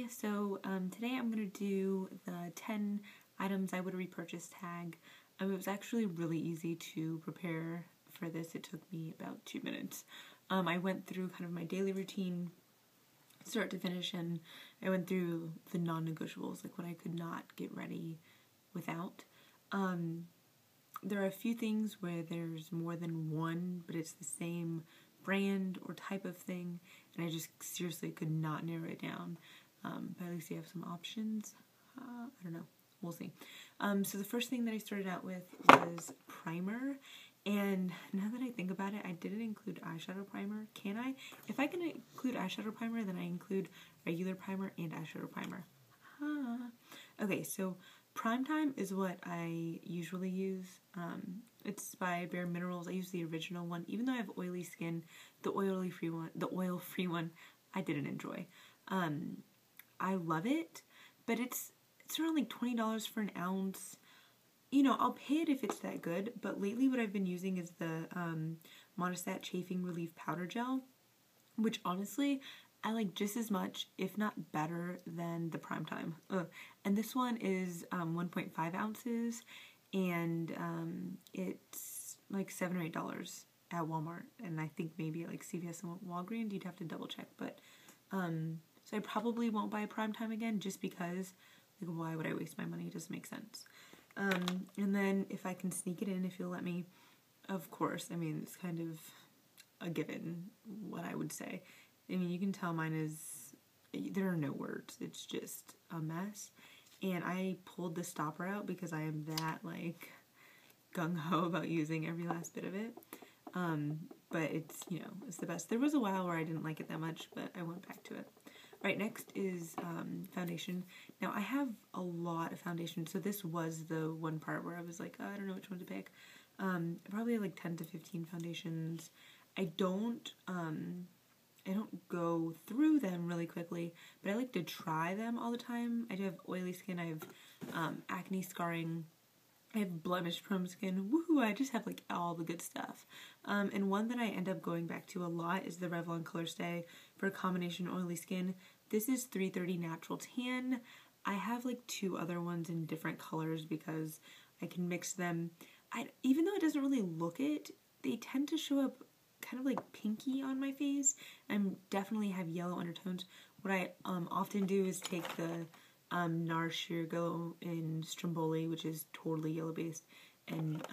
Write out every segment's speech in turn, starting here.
So today I'm going to do the 10 items I would repurchase tag. It was actually really easy to prepare for this. It took me about 2 minutes. I went through kind of my daily routine, start to finish, and I went through the non-negotiables, like what I could not get ready without. There are a few things where there's more than one, but it's the same brand or type of thing, and I just seriously could not narrow it down. But at least you have some options. I don't know. We'll see. So the first thing that I started out with was primer. And now that I think about it, I didn't include eyeshadow primer. Can I? If I can include eyeshadow primer, then I include regular primer and eyeshadow primer. Okay, so Prime Time is what I usually use. It's by Bare Minerals. I use the original one. Even though I have oily skin, the oil-free one, I didn't enjoy. I love it, but it's around like $20 for an ounce. You know, I'll pay it if it's that good, but lately what I've been using is the Monostat Chafing Relief Powder Gel, which honestly, I like just as much, if not better, than the Prime Time. And this one is 1.5 ounces, and it's like $7 or $8 at Walmart, and I think maybe at like CVS and Walgreens. You'd have to double check, but so I probably won't buy Prime Time again just because, like, why would I waste my money? It doesn't make sense. And then if I can sneak it in, if you'll let me, of course. I mean, it's kind of a given what I would say. I mean, you can tell mine is, there are no words. It's just a mess. And I pulled the stopper out because I am that, like, gung-ho about using every last bit of it. But it's, you know, it's the best. There was a while where I didn't like it that much, but I went back to it. Right, next is foundation. Now, I have a lot of foundation, so this was the one part where I was like, oh, I don't know which one to pick. I probably have like 10 to 15 foundations. I don't go through them really quickly, but I like to try them all the time. I do have oily skin, I have acne scarring, I have blemish-prone skin. Woohoo! I just have like all the good stuff. And one that I end up going back to a lot is the Revlon Color Stay for combination oily skin. This is 330 Natural Tan. I have like 2 other ones in different colors because I can mix them. Even though it doesn't really look it, they tend to show up kind of like pinky on my face and definitely have yellow undertones. What I often do is take the NARS Sheer Glow in Stromboli, which is totally yellow based, and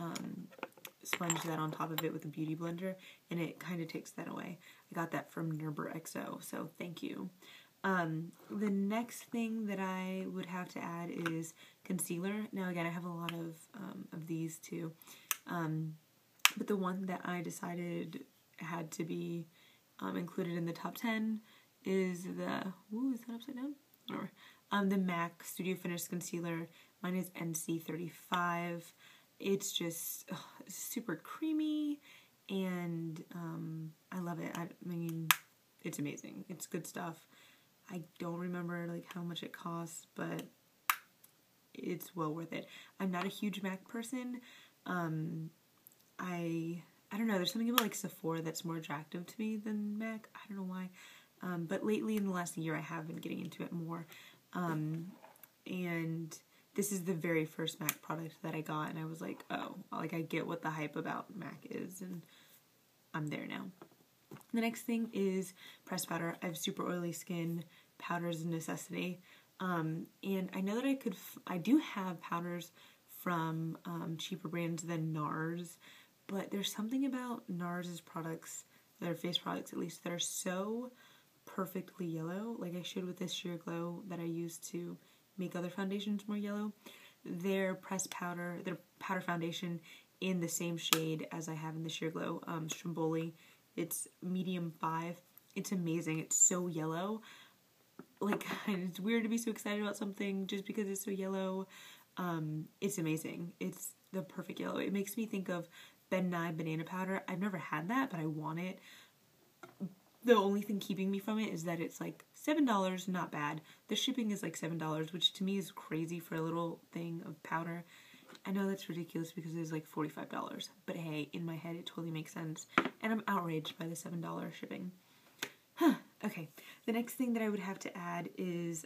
sponge that on top of it with a beauty blender, and it kind of takes that away. I got that from XOXO, so thank you. The next thing that I would have to add is concealer. Now again, I have a lot of these too, but the one that I decided had to be included in the top 10 is the, ooh, is that upside down? Or, the MAC Studio Finish Concealer. Mine is NC35. It's just super creamy, and I love it. I mean, it's amazing. It's good stuff. I don't remember like how much it costs, but it's well worth it. I'm not a huge MAC person. I don't know, there's something about like Sephora that's more attractive to me than MAC. I don't know why. But lately in the last year I have been getting into it more. And this is the very first MAC product that I got, and I was like, oh, like I get what the hype about MAC is, and I'm there now. The next thing is pressed powder. I have super oily skin. Powder is a necessity. And I know that I do have powders from cheaper brands than NARS, but there's something about NARS's products, their face products at least, that are so perfectly yellow, like I showed with this Sheer Glow that I used to make other foundations more yellow. Their pressed powder, their powder foundation in the same shade as I have in the Sheer Glow Stromboli. It's medium 5. It's amazing. It's so yellow. Like, it's weird to be so excited about something just because it's so yellow. It's amazing. It's the perfect yellow. It makes me think of Ben Nye banana powder. I've never had that, but I want it. The only thing keeping me from it is that it's like $7, not bad. The shipping is like $7, which to me is crazy for a little thing of powder. I know that's ridiculous because it's like $45, but hey, in my head it totally makes sense, and I'm outraged by the $7 shipping. Okay, the next thing that I would have to add is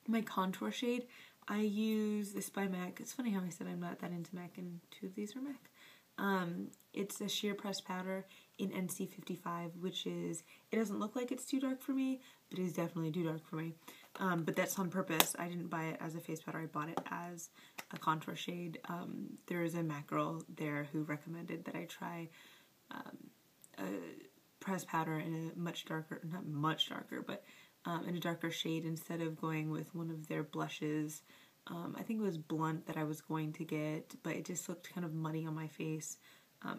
my contour shade. I use this by MAC. It's funny how I said I'm not that into MAC and 2 of these are MAC. It's a sheer pressed powder in NC55, which is, it doesn't look like it's too dark for me, but it is definitely too dark for me. But that's on purpose. I didn't buy it as a face powder. I bought it as a contour shade. There is a MAC girl there who recommended that I try a pressed powder in a much darker, not much darker, but in a darker shade instead of going with one of their blushes. I think it was Blunt that I was going to get, but it just looked kind of muddy on my face.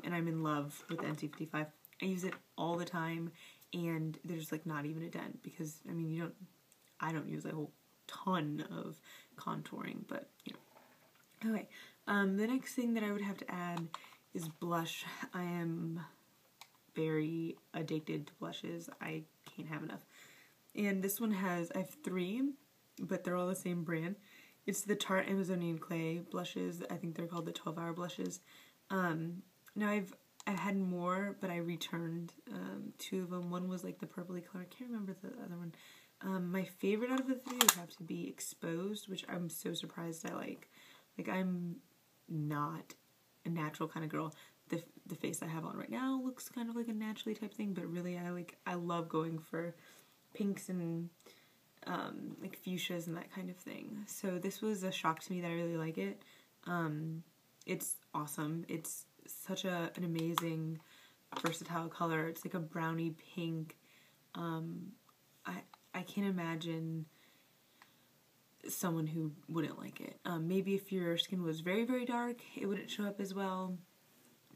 And I'm in love with NC55. I use it all the time, and there's like not even a dent because, I mean, I don't use a whole ton of contouring, but you know. Okay, the next thing that I would have to add is blush. I am very addicted to blushes. I can't have enough. And this one I have 3, but they're all the same brand. It's the Tarte Amazonian Clay blushes. I think they're called the 12-hour blushes. Now I've had more, but I returned 2 of them. One was like the purpley color. I can't remember the other one. My favorite out of the 3 would have to be Exposed, which I'm so surprised I like. Like, I'm not a natural kind of girl. The face I have on right now looks kind of like a naturally type thing, but really I love going for pinks and like fuchsias and that kind of thing. So this was a shock to me that I really like it. It's awesome. It's such an amazing versatile color. It's like a brownie pink. I can't imagine someone who wouldn't like it. Maybe if your skin was very, very dark, it wouldn't show up as well.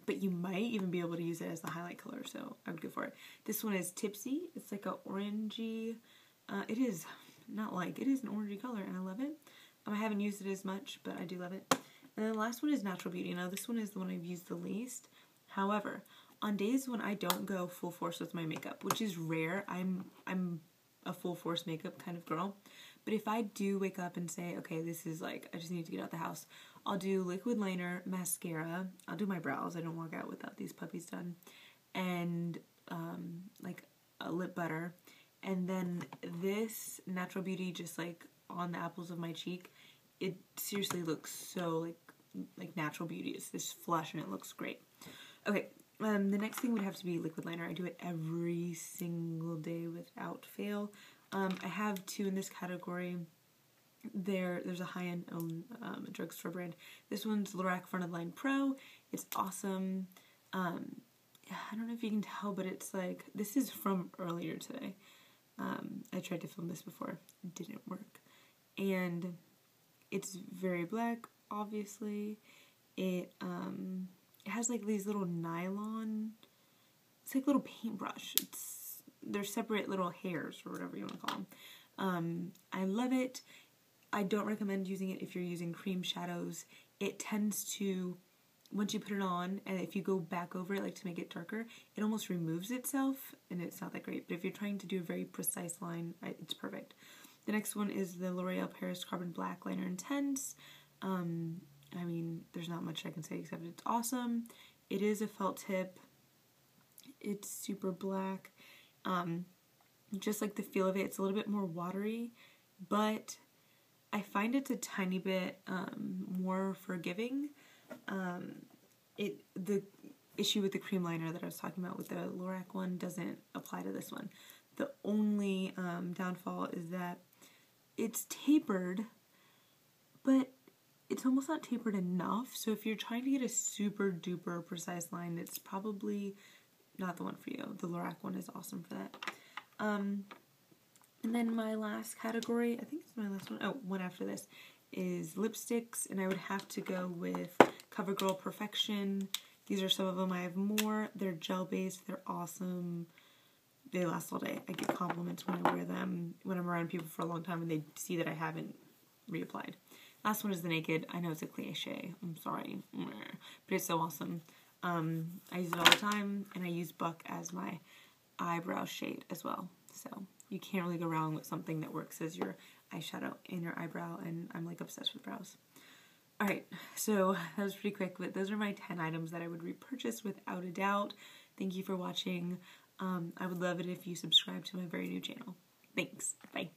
But you might even be able to use it as the highlight color, so I would go for it. This one is Tipsy. It's like a orangey, it is an orangey color, and I love it. I haven't used it as much, but I do love it. And then the last one is Natural Beauty. Now this one is the one I've used the least. However, on days when I don't go full force with my makeup, which is rare, I'm a full force makeup kind of girl. But if I do wake up and say, okay, this is like, I just need to get out the house, I'll do liquid liner, mascara, I'll do my brows, I don't walk out without these puppies done, and like a lip butter, and then this Natural Beauty just like on the apples of my cheek. It seriously looks so like Natural Beauty. It's this flush and it looks great. Okay, the next thing would have to be liquid liner. I do it every single day without fail. I have 2 in this category. There's a high-end drugstore brand. This one's Lorac Fronted Line Pro. It's awesome. I don't know if you can tell, but it's like, this is from earlier today. I tried to film this before. It didn't work. And it's very black, obviously. It has like these little nylon, it's like a little paintbrush. They're separate little hairs or whatever you want to call them. I love it. I don't recommend using it if you're using cream shadows. It tends to, once you put it on, and if you go back over it like to make it darker, it almost removes itself, and it's not that great. But if you're trying to do a very precise line, it's perfect. The next one is the L'Oreal Paris Carbon Black Liner Intense. I mean, there's not much I can say except it's awesome. It is a felt tip. It's super black. Just like the feel of it, it's a little bit more watery, but I find it's a tiny bit more forgiving. The issue with the cream liner that I was talking about with the Lorac one doesn't apply to this one. The only downfall is that it's tapered, but it's almost not tapered enough. So if you're trying to get a super duper precise line, it's probably not the one for you. The Lorac one is awesome for that. And then my last category, I think it's my last one, one after this, is lipsticks, and I would have to go with CoverGirl Perfection. These are some of them. I have more. They're gel-based. They're awesome. They last all day. I get compliments when I wear them, when I'm around people for a long time and they see that I haven't reapplied. Last one is the Naked. I know it's a cliche. I'm sorry. But it's so awesome. I use it all the time, and I use Buck as my eyebrow shade as well. So you can't really go wrong with something that works as your eyeshadow in your eyebrow, and I'm like obsessed with brows. Alright, so that was pretty quick, but those are my 10 items that I would repurchase without a doubt. Thank you for watching. I would love it if you subscribe to my very new channel. Thanks. Bye.